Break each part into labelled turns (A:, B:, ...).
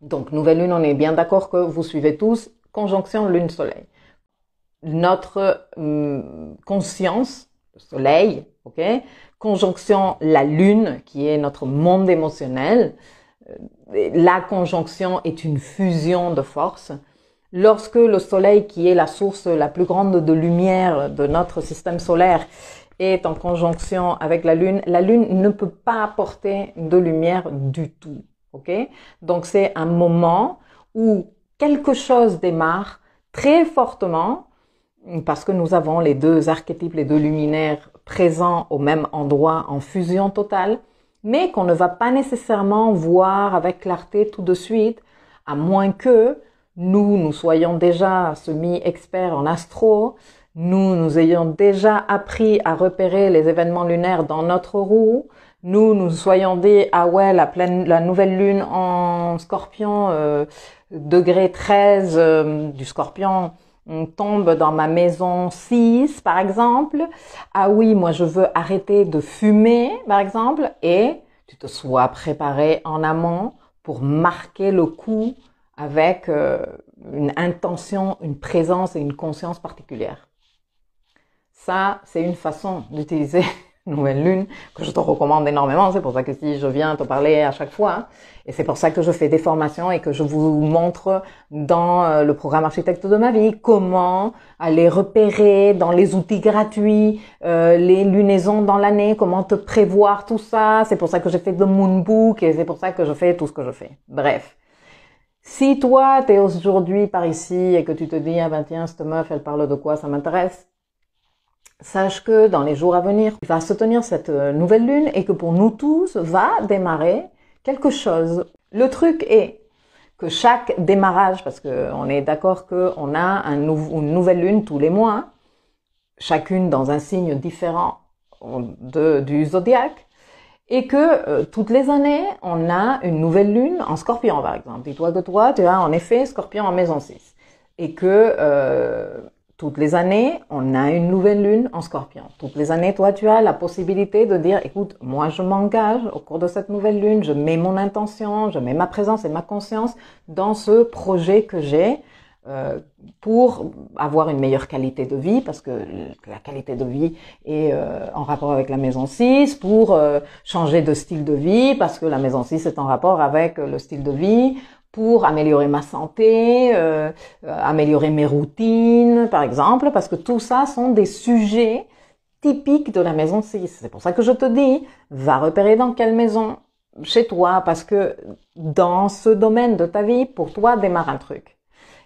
A: Donc, nouvelle lune, on est bien d'accord que vous suivez tous, conjonction lune-soleil. Notre conscience, le soleil, ok, conjonction la lune, qui est notre monde émotionnel. La conjonction est une fusion de forces. Lorsque le soleil, qui est la source la plus grande de lumière de notre système solaire, est en conjonction avec la lune ne peut pas apporter de lumière du tout. Ok? Donc c'est un moment où quelque chose démarre très fortement, parce que nous avons les deux archétypes, les deux luminaires présents au même endroit en fusion totale, mais qu'on ne va pas nécessairement voir avec clarté tout de suite, à moins que nous soyons déjà semi-experts en astro, nous ayons déjà appris à repérer les événements lunaires dans notre roue, nous soyons dit, ah ouais, la nouvelle lune en Scorpion, degré 13 du Scorpion, on tombe dans ma maison 6, par exemple. Ah oui, moi je veux arrêter de fumer, par exemple, et tu te sois préparé en amont pour marquer le coup avec une intention, une présence et une conscience particulière. Ça, c'est une façon d'utiliser nouvelle lune que je te recommande énormément. C'est pour ça que si je viens te parler à chaque fois, et c'est pour ça que je fais des formations et que je vous montre dans le programme Architecte de ma vie comment aller repérer dans les outils gratuits les lunaisons dans l'année, comment te prévoir tout ça. C'est pour ça que j'ai fait le Moonbook et c'est pour ça que je fais tout ce que je fais. Bref. Si toi, t'es aujourd'hui par ici et que tu te dis, ah ben tiens, cette meuf, elle parle de quoi, ça m'intéresse, sache que dans les jours à venir, il va se tenir cette nouvelle lune et que pour nous tous va démarrer quelque chose. Le truc est que chaque démarrage, parce qu'on est d'accord qu'on a une nouvelle lune tous les mois, chacune dans un signe différent du zodiaque, et que toutes les années, on a une nouvelle lune en Scorpion, par exemple. Dis-toi que toi, tu as en effet Scorpion en maison 6. Et que toutes les années, on a une nouvelle lune en Scorpion. Toutes les années, toi, tu as la possibilité de dire, écoute, moi, je m'engage au cours de cette nouvelle lune, je mets mon intention, je mets ma présence et ma conscience dans ce projet que j'ai pour avoir une meilleure qualité de vie, parce que la qualité de vie est en rapport avec la maison 6, pour changer de style de vie, parce que la maison 6 est en rapport avec le style de vie, pour améliorer ma santé, améliorer mes routines, par exemple, parce que tout ça sont des sujets typiques de la maison 6. C'est pour ça que je te dis, va repérer dans quelle maison chez toi, parce que dans ce domaine de ta vie, pour toi, démarre un truc.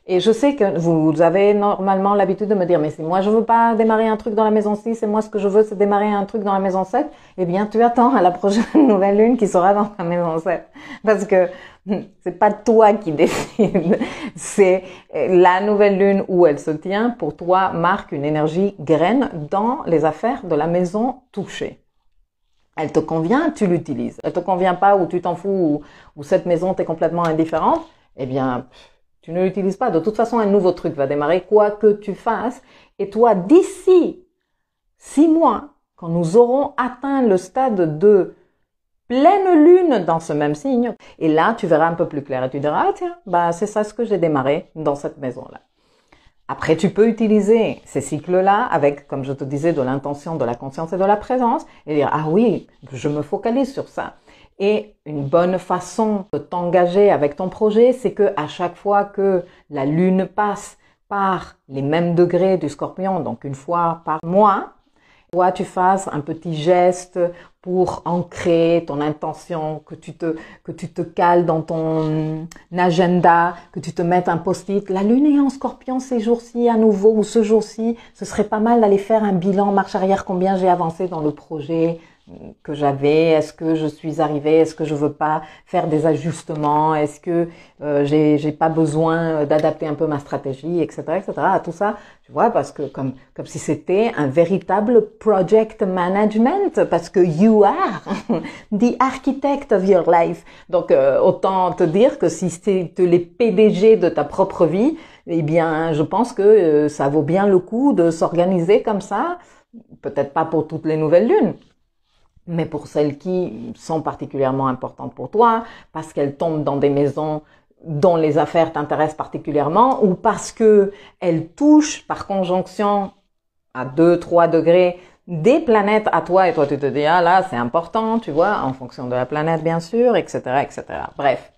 A: Et je sais que vous avez normalement l'habitude de me dire, mais si moi je veux pas démarrer un truc dans la maison 6 et moi ce que je veux c'est démarrer un truc dans la maison 7, eh bien tu attends à la prochaine nouvelle lune qui sera dans la maison 7. Parce que c'est pas toi qui décide, c'est la nouvelle lune où elle se tient pour toi marque une énergie graine dans les affaires de la maison touchée. Elle te convient, tu l'utilises. Elle te convient pas ou tu t'en fous ou cette maison t'est complètement indifférente, eh bien tu ne l'utilises pas. De toute façon, un nouveau truc va démarrer, quoi que tu fasses. Et toi, d'ici 6 mois, quand nous aurons atteint le stade de pleine lune dans ce même signe, et là, tu verras un peu plus clair et tu diras, ah tiens, bah c'est ça ce que j'ai démarré dans cette maison-là. Après, tu peux utiliser ces cycles-là avec, comme je te disais, de l'intention, de la conscience et de la présence, et dire, ah oui, je me focalise sur ça. Et une bonne façon de t'engager avec ton projet, c'est que à chaque fois que la lune passe par les mêmes degrés du Scorpion, donc une fois par mois, toi tu fasses un petit geste pour ancrer ton intention, que tu te cales dans ton agenda, que tu te mettes un post-it. La lune est en Scorpion ces jours-ci à nouveau, ou ce jour-ci, ce serait pas mal d'aller faire un bilan marche arrière, combien j'ai avancé dans le projet que j'avais, est-ce que je suis arrivée, est-ce que je veux pas faire des ajustements, est-ce que j'ai pas besoin d'adapter un peu ma stratégie, etc., etc. Tout ça, tu vois, parce que comme si c'était un véritable project management, parce que you are the architect of your life. Donc autant te dire que si c'est les PDG de ta propre vie, eh bien, je pense que ça vaut bien le coup de s'organiser comme ça. Peut-être pas pour toutes les nouvelles lunes, mais pour celles qui sont particulièrement importantes pour toi, parce qu'elles tombent dans des maisons dont les affaires t'intéressent particulièrement ou parce que elles touchent par conjonction à 2-3 degrés des planètes à toi et toi tu te dis ah là c'est important, tu vois, en fonction de la planète bien sûr, etc., etc. Bref,